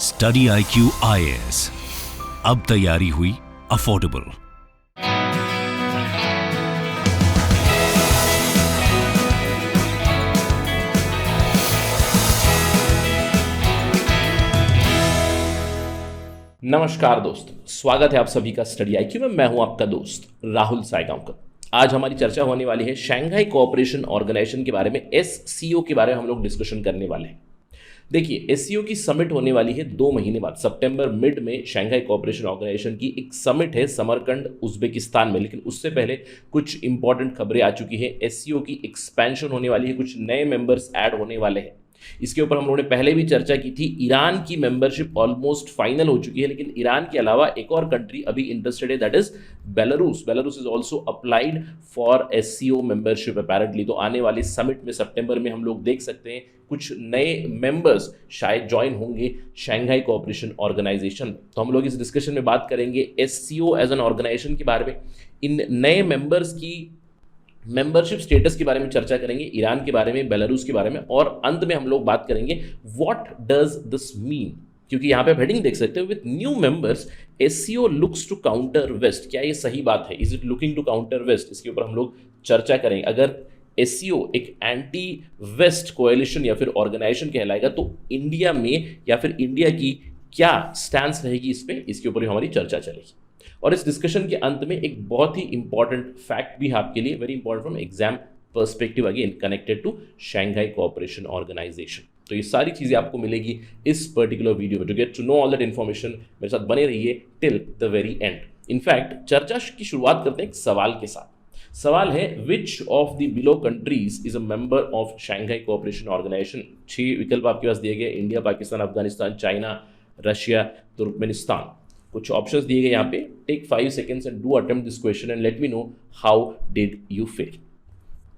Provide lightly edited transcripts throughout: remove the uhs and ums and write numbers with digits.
Study IQ IAS, अब तैयारी हुई अफोर्डेबल। नमस्कार दोस्तों, स्वागत है आप सभी का स्टडी IQ में। मैं हूं आपका दोस्त राहुल सायगांवकर। आज हमारी चर्चा होने वाली है शंघाई कोऑपरेशन ऑर्गेनाइजेशन के बारे में, SCO के बारे में हम लोग डिस्कशन करने वाले हैं। देखिए, SCO की समिट होने वाली है 2 महीने बाद, सितंबर मिड में शंघाई कोऑपरेशन ऑर्गेनाइजेशन की एक समिट है समरकंद उज्बेकिस्तान में। लेकिन उससे पहले कुछ इंपॉर्टेंट खबरें आ चुकी है। SCO की एक्सपेंशन होने वाली है, कुछ नए मेंबर्स ऐड होने वाले हैं। इसके ऊपर हम लोगों ने पहले भी चर्चा की थी। ईरान की मेंबरशिप ऑलमोस्ट फाइनल हो चुकी है, लेकिन ईरान के अलावा एक और कंट्री अभी इंटरेस्टेड है, that is Belarus. Belarus is also applied for SCO membership apparently. तो आने वाली समिट में सितंबर में हम लोग देख सकते हैं कुछ नए मेंबर्स शायद ज्वाइन होंगे शंघाई कोऑपरेशन ऑर्गेनाइजेशन। तो हम लोग इस डिस्कशन में बात करेंगे SCO एज एन ऑर्गेनाइजेशन के बारे में, इन नए मेंबर्स की मेंबरशिप स्टेटस के बारे में चर्चा करेंगे, ईरान के बारे में, बेलारूस के बारे में, और अंत में हम लोग बात करेंगे व्हाट डज दिस मीन। क्योंकि यहाँ पे हेडिंग देख सकते हो, with new members SCO looks to counter West. क्या ये सही बात है? Is it looking to counter West? इसके ऊपर हम लोग चर्चा करेंगे। अगर SCO एक एंटी वेस्ट कोएलिशन या फिर ऑर्गेनाइजेशन कहलाएगा तो इंडिया में या फिर इंडिया की क्या स्टैंस रहेगी इस पे, इसके ऊपर हमारी चर्चा चलेगी। और इस डिस्कशन के अंत में एक बहुत ही इंपॉर्टेंट फैक्ट भी है आपके लिए, very important from exam perspective, again connected to Shanghai cooperation Organisation. तो ये सारी चीजें आपको मिलेगी इस पर्टिकुलर वीडियो में। To get to know all that information मेरे साथ बने रहिए till the very end. In fact चर्चा की शुरुआत करते हैं एक सवाल के साथ। सवाल है, which of the below countries is a member of Shanghai cooperation Organisation. 6 विकल्प आपके पास दिए गए, India, Pakistan, Afghanistan, China, Russia, Turkmenistan. कुछ ऑप्शंस दिए गए यहाँ पे। Take 5 seconds and do attempt this question and let me know how did you fail.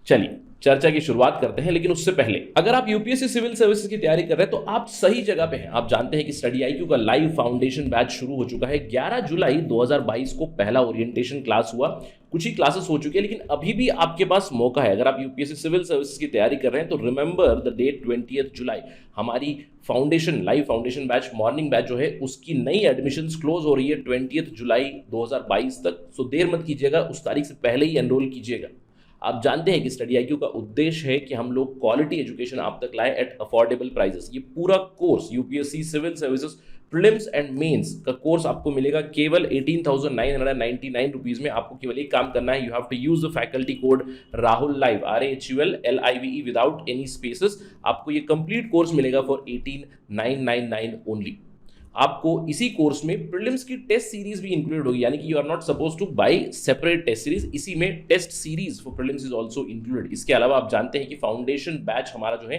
चलिए चर्चा की शुरुआत करते हैं, लेकिन उससे पहले अगर आप UPSC सिविल सर्विसेज की तैयारी कर रहे हैं तो आप सही जगह पे हैं। आप जानते हैं कि स्टडी IQ का लाइव फाउंडेशन बैच शुरू हो चुका है। 11 जुलाई 2022 को पहला ओरिएंटेशन क्लास हुआ। कुछ ही क्लासेस हो चुके हैं, लेकिन अभी भी आपके पास मौका है। अगर आप UPSC सिविल सर्विसेज की तैयारी कर रहे हैं तो रिमेंबर द डेट 20 जुलाई हमारी foundation live foundation batch morning batch जो है उसकी नई एडमिशंस क्लोज हो रही है 20 जुलाई 2022 तक। सो देर मत कीजिएगा, उस तारीख से पहले ही एनरोल कीजिएगा। आप जानते हैं कि स्टडी IQ का उद्देश्य है कि हम लोग क्वालिटी एजुकेशन आप तक लाए एट अफोर्डेबल प्राइसेस। ये पूरा course UPSC civil services prelims and mains का कोर्स आपको मिलेगा केवल 18,999 रुपीज में। आपको केवल एक काम करना है, you have to use the faculty code Rahul live RAHULLIVE without any spaces. आपको ये कंप्लीट कोर्स मिलेगा फॉर 18,999 ओनली। आपको इसी कोर्स में प्रीलिम्स की टेस्ट सीरीज भी इंक्लूडेड होगी, यानी कि you are not suppose to buy separate test series. इसी में test series for prelims is also included. इसके अलावा आप जानते हैं कि फाउंडेशन बैच हमारा जो है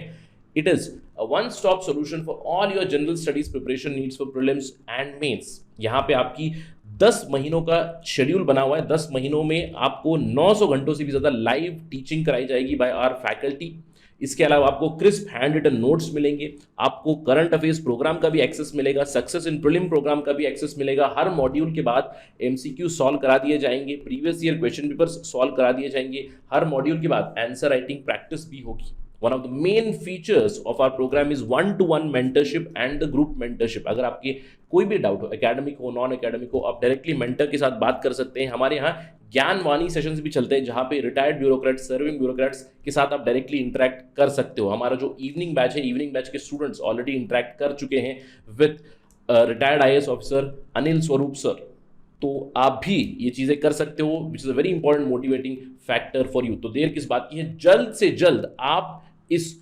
it is a one stop solution for all your general studies preparation needs for prelims and mains. यहाँ पे आपकी 10 महीनों का शेड्यूल बना हुआ है। 10 महीनों में आपको 900 घंटों से भी ज्यादा लाइव टीचिंग कराई जाएगी बाय आवर फैकल्टी। इसके अलावा आपको क्रिस्प हैंड रिटन नोट्स मिलेंगे, आपको करंट अफेयर्स प्रोग्राम का भी एक्सेस मिलेगा, सक्सेस इन प्रीलिम प्रोग्राम का भी एक्सेस मिलेगा। हर मॉड्यूल के बाद MCQ सॉल्व करा दिए जाएंगे, previous year question papers solve करा दिए जाएंगे। हर मॉड्यूल के बाद आंसर राइटिंग प्रैक्टिस भी होगी। One of the main features of our program is one-to-one mentorship and the group mentorship। अगर आपके कोई भी डाउट हो, एकेडमिक हो, नॉन एकेडमिक हो, आप डायरेक्टली मेंटर के साथ बात कर सकते हैं। हमारे यहाँ ज्ञानवाणी सेशंस भी चलते हैं, जहाँ पे रिटायर्ड ब्यूरोक्रेट्स, सर्विंग ब्यूरोक्रेट्स के साथ आप डायरेक्टली इंटरेक्ट कर सकते हो। हमारा जो इवनिंग बैच है, इवनिंग बैच के स्टूडेंट्स ऑलरेडी इंटरेक्ट कर चुके हैं with retired IAS officer Anil Swarup sir. तो आप भी ये चीजें कर सकते हो, which is a very important motivating factor for you. तो देर किस बात की है, जल्द से जल्द आप इस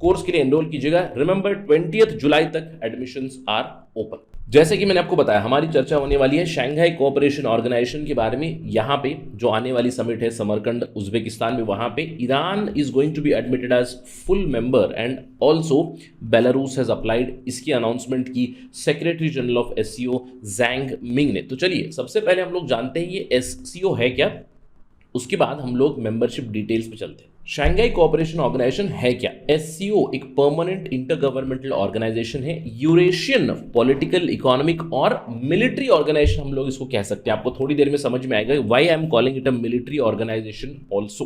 कोर्स के लिए एनरोल कीजिएगा। रिमेंबर 20 जुलाई तक एडमिशंस आर ओपन। जैसे कि मैंने आपको बताया, हमारी चर्चा होने वाली है शंघाई कोऑपरेशन ऑर्गेनाइजेशन के बारे में। यहाँ पे जो आने वाली समिट है समरकंद उज्बेकिस्तान में, वहां पे Iran is going to be admitted as full member and also Belarus has applied. इसकी अनाउंसमेंट की secretary general of SCO Zhang Ming ने। तो चलिए सबसे पहले हम लोग जानते हैं ये SCO है क्या, उसके बाद हम लोग मेंबरशिप डिटेल्स पे चलते हैं। शंघाई कोऑपरेशन ऑर्गेनाइजेशन है क्या? SCO एक परमानेंट इंटर गवर्नमेंटल ऑर्गेनाइजेशन है, यूरेशियन पॉलिटिकल, इकोनॉमिक और मिलिट्री ऑर्गेनाइजेशन हम लोग इसको कह सकते हैं। आपको थोड़ी देर में समझ में आएगा why I am calling it a military organisation also.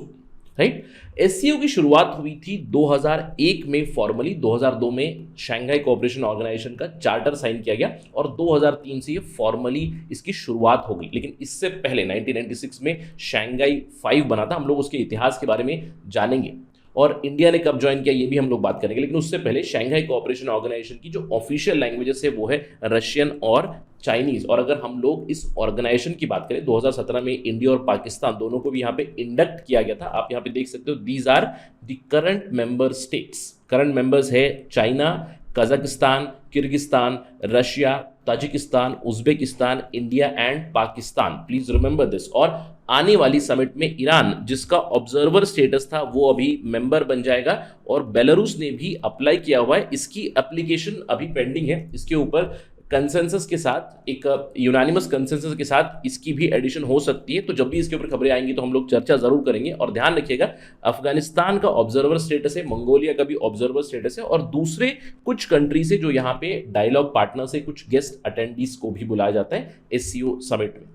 Right. SCO की शुरुआत हुई थी 2001 में फॉर्मली, 2002 में शंघाई कोऑपरेशन ऑर्गेनाइजेशन का चार्टर साइन किया गया और 2003 से ये फॉर्मली इसकी शुरुआत हो गई। लेकिन इससे पहले 1996 में शंघाई 5 बना था, हम लोग उसके इतिहास के बारे में जानेंगे और इंडिया ने कब ज्वाइन किया ये भी हम लोग बात करेंगे। लेकिन उससे पहले शंघाई कोऑपरेशन ऑर्गेनाइजेशन की जो ऑफिशियल लैंग्वेजेस है वो है रशियन और चाइनीज। और अगर हम लोग इस ऑर्गेनाइजेशन की बात करें, 2017 में इंडिया और पाकिस्तान दोनों को भी यहाँ पे इंडक्ट किया गया था। आप यहाँ पे देख सकते हो, these are the current member states. Current members है China, Kazakhstan, Kyrgyzstan, Russia, Tajikistan, Uzbekistan, India and Pakistan. Please remember this. और आने वाली समिट में ईरान, जिसका ऑब्जर्वर स्टेटस था, वो अभी मेंबर बन जाएगा। और बेलारूस ने भी अप्लाई किया हुआ है, इसकी एप्लीकेशन अभी पेंडिंग है। इसके ऊपर कंसेंसस के साथ, एक यूनानिमस कंसेंसस के साथ इसकी भी एडिशन हो सकती है। तो जब भी इसके ऊपर खबरें आएंगी तो हम लोग चर्चा जरूर करेंगे। और ध्यान रखिएगा, अफगानिस्तान का ऑब्जर्वर स्टेटस है, मंगोलिया का भी ऑब्जर्वर स्टेटस है, और दूसरे कुछ कंट्री से जो यहाँ पे डायलॉग पार्टनर से कुछ गेस्ट अटेंडीज को भी बुलाया जाता है एससीओ समिट में।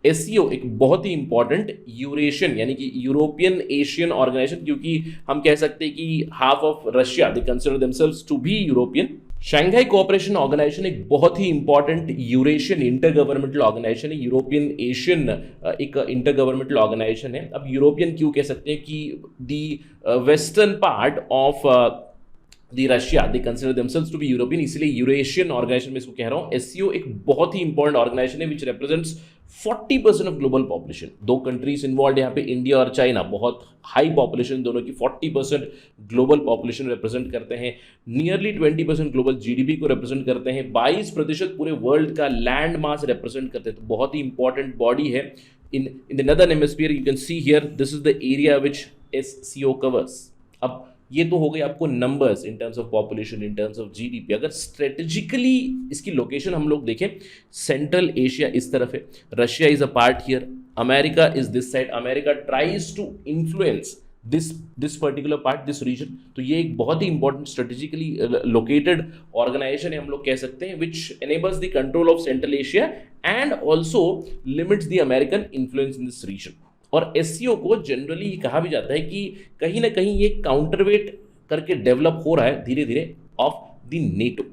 एससीओ एक बहुत ही इंपॉर्टेंट यूरेशियन यानी कि यूरोपियन एशियन ऑर्गेनाइजेशन, क्योंकि हम कह सकते हैं कि half of Russia they consider themselves to be European. Shanghai cooperation organisation एक बहुत ही important Eurasian intergovernmental organisation है, यूरोपियन एशियन एक इंटर गवर्नमेंटल ऑर्गेनाइजेशन है। अब यूरोपियन क्यों कह सकते हैं कि the western part of the Russia they consider themselves to be European, इसलिए यूरेशियन ऑर्गेनाइजेशन में इसको कह रहा हूं। एससीओ एक बहुत ही इंपॉर्टेंट ऑर्गेनाइजेशन है विच रिप्रेजेंट्स 40% ऑफ ग्लोबल पॉपुलेशन। दो कंट्रीज इन्वॉल्व यहाँ पे, इंडिया और चाइना, बहुत हाई पॉपुलेशन दोनों की, 40% ग्लोबल पॉपुलेशन रिप्रेजेंट करते हैं, नियरली 20% ग्लोबल जीडीपी को रिप्रेजेंट करते हैं, 22% पूरे वर्ल्ड का लैंड मास रिप्रेजेंट करते हैं। तो बहुत ही इंपॉर्टेंट बॉडी है in the northern hemisphere. You can see here, this is the area which SCO covers. अब ये तो हो गई आपको numbers in terms of population, in terms of GDP. अगर स्ट्रेटेजिकली इसकी लोकेशन हम लोग देखें, सेंट्रल एशिया इस तरफ है, Russia is a part here, America is this side. America tries to influence this particular part, this region. तो ये एक बहुत ही इंपॉर्टेंट स्ट्रेटेजिकली लोकेटेड ऑर्गेनाइजेशन है, हम लोग कह सकते हैं, which enables the control of central Asia and also limits the American influence in this region. और एससीओ को जनरली कहा भी जाता है कि कहीं ना कहीं ये काउंटरवेट करके डेवलप हो रहा है धीरे धीरे ऑफ द नेटो।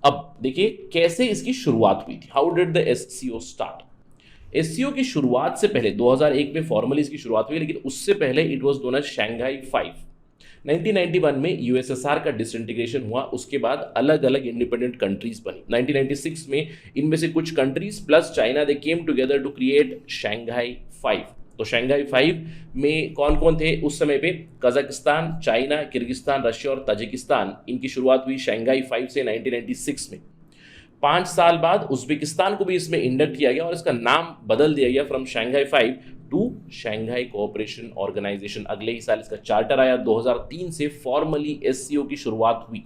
अब देखिए कैसे इसकी शुरुआत हुई थी, how did the SCO start. SCO की शुरुआत से पहले 2001 में फॉर्मली इसकी शुरुआत हुई, लेकिन उससे पहले it was known as Shanghai 5। 1991 में यूएसएसआर का डिसइंटीग्रेशन हुआ, उसके बाद अलग अलग इंडिपेंडेंट कंट्रीज बनी। 1996 में इनमें से कुछ countries plus China they came together to create Shanghai 5। तो शंघाई 5 में कौन कौन थे उस समय पे? कजाकिस्तान, चाइना, किर्गिस्तान, रशिया और ताजिकिस्तान। इनकी शुरुआत हुई शंघाई 5 से 1996 में। 5 साल बाद उज्बेकिस्तान को भी इसमें इंडक्ट किया गया और इसका नाम बदल दिया गया from Shanghai 5 to Shanghai cooperation organisation. अगले ही साल इसका चार्टर आया, 2003 से फॉर्मली एससीओ की शुरुआत हुई।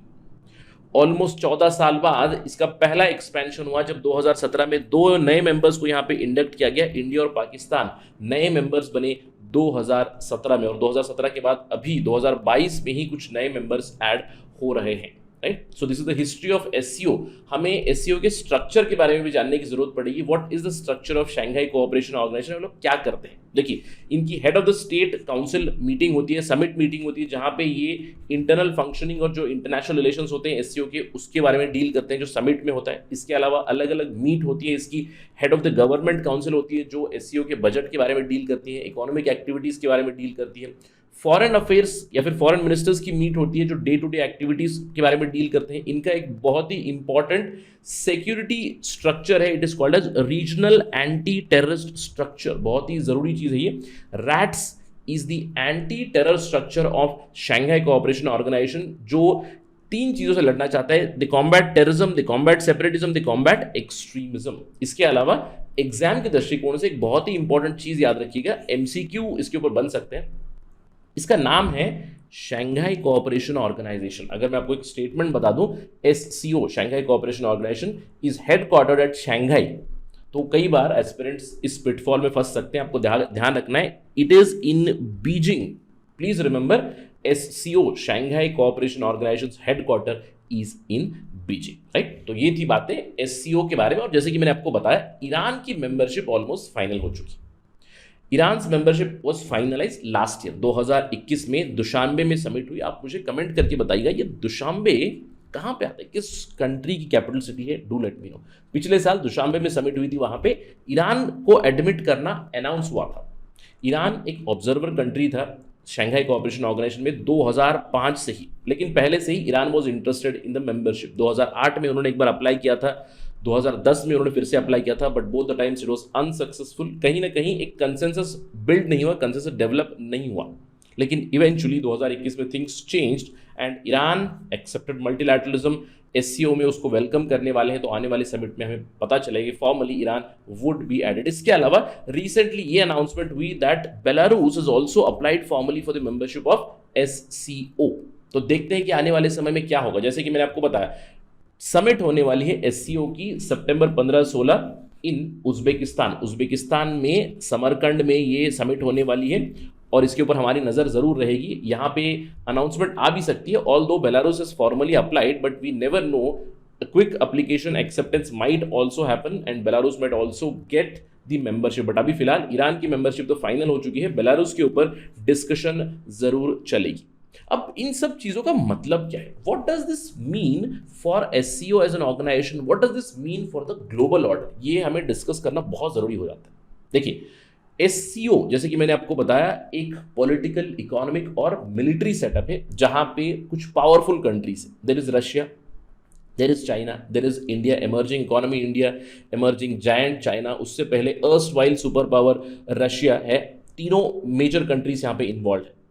ऑलमोस्ट 14 साल बाद इसका पहला एक्सपेंशन हुआ जब 2017 में 2 नए मेंबर्स को यहाँ पे इंडक्ट किया गया। इंडिया और पाकिस्तान नए मेंबर्स बने 2017 में, और 2017 के बाद अभी 2022 में ही कुछ नए मेंबर्स ऐड हो रहे हैं। Right, so this is the history of SCO. हमें एससीओ के स्ट्रक्चर के बारे में भी जानने की जरूरत पड़ेगी। What is the structure of Shanghai cooperation organisation, लोग क्या करते हैं। देखिए, इनकी head of the state council meeting होती है, समिट मीटिंग होती है, जहां पे ये इंटरनल फंक्शनिंग और जो इंटरनेशनल रिलेशंस होते हैं एससीओ के, उसके बारे में डील करते हैं, जो समिट में होता है। इसके अलावा अलग अलग मीट होती है इसकी। Head of the government council होती है जो एससीओ के बजट के बारे में डील करती है, इकोनॉमिक एक्टिविटीज के बारे में डील करती है। फॉरेन अफेयर्स या फिर फॉरेन मिनिस्टर्स की मीट होती है जो डे टू डे एक्टिविटीज के बारे में डील करते हैं। इनका एक बहुत ही इंपॉर्टेंट सिक्योरिटी स्ट्रक्चर है, it is called as regional anti terrorist structure. बहुत ही जरूरी चीज है ये। RATS is the anti terror structure of Shanghai cooperation organisation, जो 3 चीजों से लड़ना चाहता है: the combat terrorism, the combat separatism, the combat extremism. इसके अलावा एग्जाम के दृष्टिकोण से एक बहुत ही इंपॉर्टेंट चीज याद रखिएगा, एमसीक्यू इसके ऊपर बन सकते हैं। इसका नाम है शंघाई कोऑपरेशन ऑर्गेनाइजेशन। अगर मैं आपको एक स्टेटमेंट बता दूं, SCO Shanghai cooperation organisation is headquartered at Shanghai, तो कई बार एस्पिरेंट्स इस पिटफॉल में फंस सकते हैं। आपको ध्यान रखना है, it is in Beijing. Please remember, SCO Shanghai cooperation organisation headquarter is in Beijing. Right, तो ये थी बातें एससीओ के बारे में। और जैसे कि मैंने आपको बताया, ईरान की मेंबरशिप ऑलमोस्ट फाइनल हो चुकी। Iran membership was finalise last year 2021 में दुशांबे में समिट हुई। आप मुझे कमेंट करके बताइएगा ये दुशांबे कहाँ पे आता है, किस कंट्री की कैपिटल सिटी है, डू लेट मी नो। पिछले साल दुशांबे में समिट हुई थी, वहां पे ईरान को एडमिट करना अनाउंस हुआ था। ईरान एक ऑब्जर्वर कंट्री था शंघाई कोऑपरेशन ऑर्गेनाइजेशन में 2005 से ही, लेकिन पहले से ही Iran was interested in the membership. 2008 में उन्होंने एक बार अप्लाई किया था, 2010 में उन्होंने फिर से अप्लाई किया था, but both the times it was unsuccessful. कहीं ना कहीं एक कंसेंसस बिल्ड नहीं हुआ, कंसेंसस डेवलप नहीं हुआ, लेकिन इवेंचुअली 2021 में things changed and Iran accepted multilateralism. SCO में उसको वेलकम करने वाले हैं, तो आने वाले समिट में हमें पता चलेगा formally Iran would be added. इसके अलावा रिसेंटली ये अनाउंसमेंट हुई that Belarus is also applied formally for the membership of SCO. तो देखते हैं कि आने वाले समय में क्या होगा। जैसे कि मैंने आपको बताया समिट होने वाली है एससीओ की सितंबर 15-16 इन उज्बेकिस्तान में समरकंड में ये समिट होने वाली है, और इसके ऊपर हमारी नज़र ज़रूर रहेगी। यहाँ पे अनाउंसमेंट आ भी सकती है, although Belarus is formally applied, but we never know, quick application acceptance might also happen and Belarus might also get the membership. But अभी फिलहाल ईरान की मेंबरशिप तो फाइनल हो चुकी है, बेलारूस के ऊपर डिस्कशन ज़रूर चलेगी। अब इन सब चीज़ों का मतलब क्या है, what does this mean for SCO as an organisation, what does this mean for the global order, ये हमें डिस्कस करना बहुत ज़रूरी हो जाता है। देखिए एससीओ जैसे कि मैंने आपको बताया एक पॉलिटिकल, इकोनॉमिक और मिलिट्री सेटअप है, जहां पे कुछ पावरफुल कंट्रीज है। There is Russia, there is China, there is India, emerging economy India, emerging giant China, उससे पहले erstwhile super power Russia है। तीनों मेजर कंट्रीज यहाँ पे इन्वॉल्व है।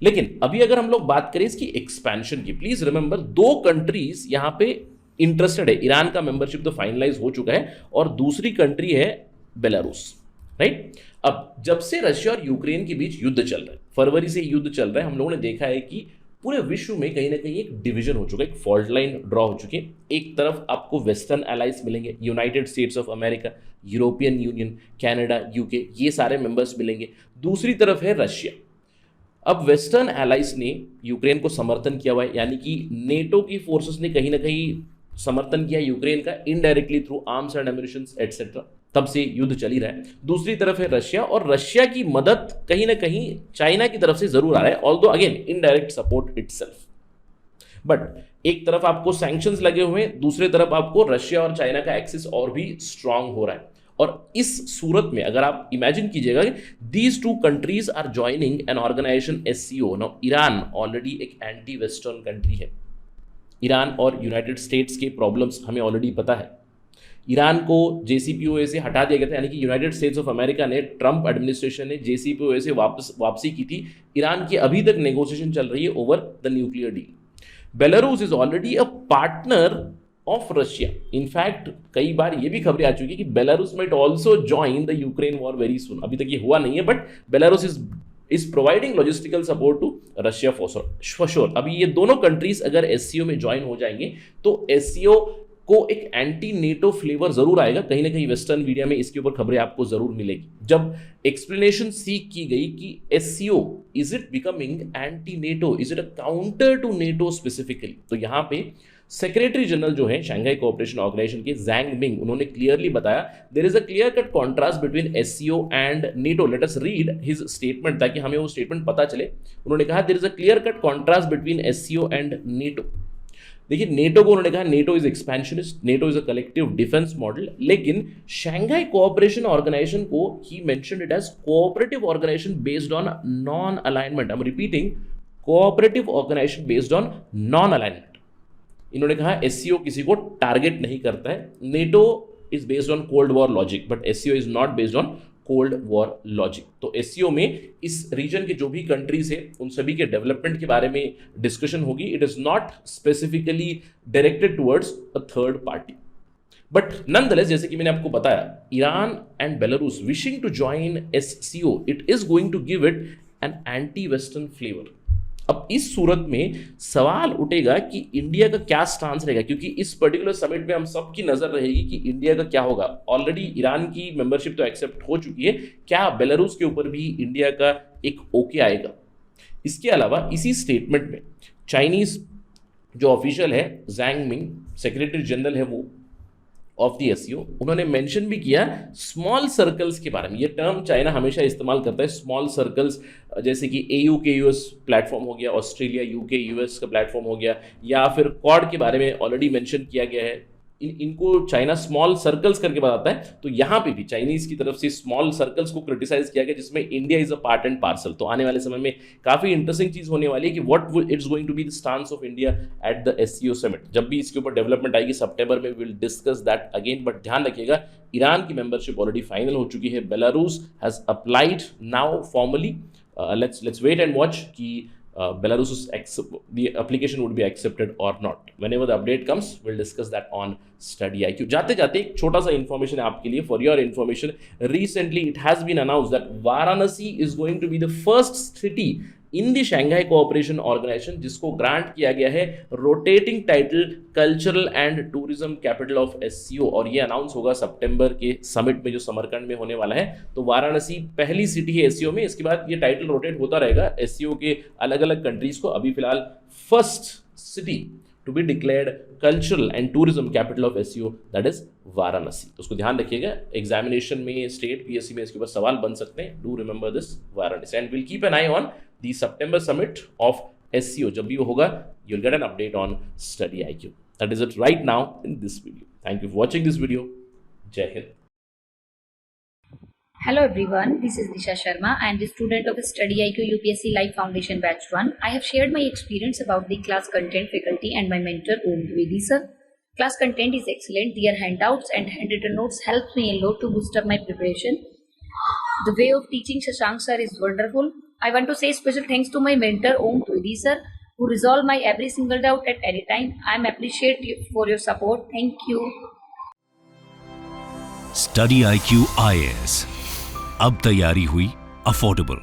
लेकिन अभी अगर हम लोग बात करें इसकी एक्सपेंशन की, प्लीज रिमेंबर दो कंट्रीज यहाँ पे इंटरेस्टेड है। ईरान का मेंबरशिप तो फाइनलाइज हो चुका है और दूसरी कंट्री है बेलारूस, राइट। अब जब से रशिया और यूक्रेन के बीच युद्ध चल रहा है, फरवरी से युद्ध चल रहा है, हम लोगों ने देखा है कि पूरे विश्व में कहीं ना कहीं एक डिवीजन हो चुका है, एक फॉल्ट लाइन ड्रॉ हो चुकी है। एक तरफ आपको वेस्टर्न एलाइज मिलेंगे, United states of America, European union, Canada, UK, ये सारे मेंबर्स मिलेंगे। दूसरी तरफ है रशिया। अब वेस्टर्न एलाइज ने यूक्रेन को समर्थन किया हुआ है, यानी कि नेटो की फोर्सेस ने कहीं ना कहीं समर्थन किया यूक्रेन का indirectly through arms and ammunitions etcetera. तब से युद्ध चल ही रहा है। दूसरी तरफ है रशिया, और रशिया की मदद कहीं ना कहीं चाइना की तरफ से जरूर आ रहा है, although again indirect support itself. But एक तरफ आपको सैंक्शंस लगे हुए हैं, दूसरी तरफ आपको रशिया और चाइना का एक्सेस और भी स्ट्रांग हो रहा है। और इस सूरत में अगर आप इमेजिन कीजिएगा these two countries are joining an organisation SCO. Now Iran already एक एंटी वेस्टर्न कंट्री है। ईरान और यूनाइटेड स्टेट्स के प्रॉब्लम्स हमें ऑलरेडी पता है। ईरान को जेसीपीओए से हटा दिया गया था, यानी कि यूनाइटेड स्टेट्स ऑफ अमेरिका ने, ट्रंप एडमिनिस्ट्रेशन ने जेसीपीओए से वापसी की थी। ईरान की अभी तक नेगोशिएशन चल रही है over the nuclear deal. Belarus is already a partner of Russia. In fact कई बार ये भी खबरें आ चुकी है कि Belarus might also join the Ukraine war very soon. अभी तक ये हुआ नहीं है, but Belarus is providing logistical support to Russia for sure. अभी ये दोनों कंट्रीज अगर एससीओ में ज्वाइन हो जाएंगे तो एससीओ को एक एंटी नेटो फ्लेवर जरूर आएगा। कहीं ना कहीं वेस्टर्न मीडिया में इसके ऊपर खबरें आपको जरूर मिलेगी। जब एक्सप्लेनेशन सीख की गई कि SCO is it becoming anti NATO, is it a counter to NATO specifically, तो यहाँ पे सेक्रेटरी जनरल जो है शंघाई कोऑपरेशन ऑर्गेनाइजेशन के जैंग मिंग, उन्होंने क्लियरली बताया there is a clear cut contrast between SCO and NATO. Let us read his statement ताकि हमें वो स्टेटमेंट पता चले। उन्होंने कहा there is a clear cut contrast between SCO and NATO. देखिए नेटो को उन्होंने कहा NATO is expansionist, NATO is a collective defence model, लेकिन शंघाई कोऑपरेशन ऑर्गेनाइजेशन को ही mentioned it as cooperative organisation based on non alignment. I am repeating, cooperative organisation based on non alignment. इन्होंने कहा SCO किसी को target नहीं करता है। NATO is based on cold war logic, but SCO is not based on cold war logic. तो SCO में इस रीजन के जो भी कंट्रीज है उन सभी के डेवलपमेंट के बारे में डिस्कशन होगी। It is not specifically directed towards a third party, but nonetheless जैसे कि मैंने आपको बताया, Iran and Belarus wishing to join SCO, it is going to give it an anti western flavour. अब इस सूरत में सवाल उठेगा कि इंडिया का क्या स्टांस रहेगा, क्योंकि इस पर्टिकुलर समिट में हम सबकी नजर रहेगी कि इंडिया का क्या होगा। ऑलरेडी ईरान की मेंबरशिप तो एक्सेप्ट हो चुकी है, क्या बेलारूस के ऊपर भी इंडिया का एक ओके आएगा। इसके अलावा इसी स्टेटमेंट में चाइनीज जो ऑफिशियल है जैंग मिंग, सेक्रेटरी जनरल है वो, ऑफ द एसईओ। उन्होंने मेंशन भी किया स्मॉल सर्कल्स के बारे में। ये टर्म चाइना हमेशा इस्तेमाल करता है, स्मॉल सर्कल्स, जैसे कि एयू के यूएस प्लेटफॉर्म हो गया, ऑस्ट्रेलिया यूके यूएस का प्लेटफॉर्म हो गया, या फिर क्वाड के बारे में ऑलरेडी मेंशन किया गया है। इनको चाइना स्मॉल सर्कल्स करके बताता है। तो यहाँ पे भी चाइनीज की तरफ से स्मॉल सर्कल्स को क्रिटिसाइज किया गया, जिसमें India is a part and parcel. तो आने वाले समय में काफी इंटरेस्टिंग चीज होने वाली है कि what it's going to be the stance of India at the SCO summit. जब भी इसके ऊपर डेवलपमेंट आएगी सितंबर में, will discuss that again. But ध्यान रखिएगा, ईरान की मेंबरशिप ऑलरेडी फाइनल हो चुकी है। Belarus has applied now formally. Let's wait and watch कि Belarus the application would be accepted or not. Whenever the update comes, we'll discuss that on Study IQ. जाते जाते एक छोटा सा इंफॉर्मेशन है आपके लिए, for your information. Recently it has been announced that Varanasi is going to be the first city in the Shanghai cooperation organisation जिसको grant किया गया है rotating title cultural and tourism capital of SCO. और ये announce होगा सितंबर के summit में जो समरकंड में होने वाला है। तो वाराणसी पहली सिटी है एससीओ में। इसके बाद ये टाइटल रोटेट होता रहेगा एससीओ के अलग अलग कंट्रीज को। अभी फिलहाल first city to be declared cultural and tourism capital of SCO, that is Varanasi. तो उसको ध्यान रखिएगा, एग्जामिनेशन में स्टेट पीएससी में इसके ऊपर सवाल बन सकते हैं। Do remember this Varanasi and will keep an I on the September summit of SCO. जब भी वो होगा, you will get an update on study IQ. That is it right now in this video. Thank you for watching this video. जय Hind. Hello everyone, this is Disha Sharma. I am the student of Study IQ UPSC Live Foundation Batch 1. I have shared my experience about the class content, faculty and my mentor Om Dwivedi sir. Class content is excellent. Their handouts and handwritten notes helps me a lot to boost up my preparation. The way of teaching Shashank sir is wonderful. I want to say special thanks to my mentor Om Dwivedi sir who resolve my every single doubt at any time. I am appreciate you for your support. Thank you. Study IQ IAS, अब तैयारी हुई affordable.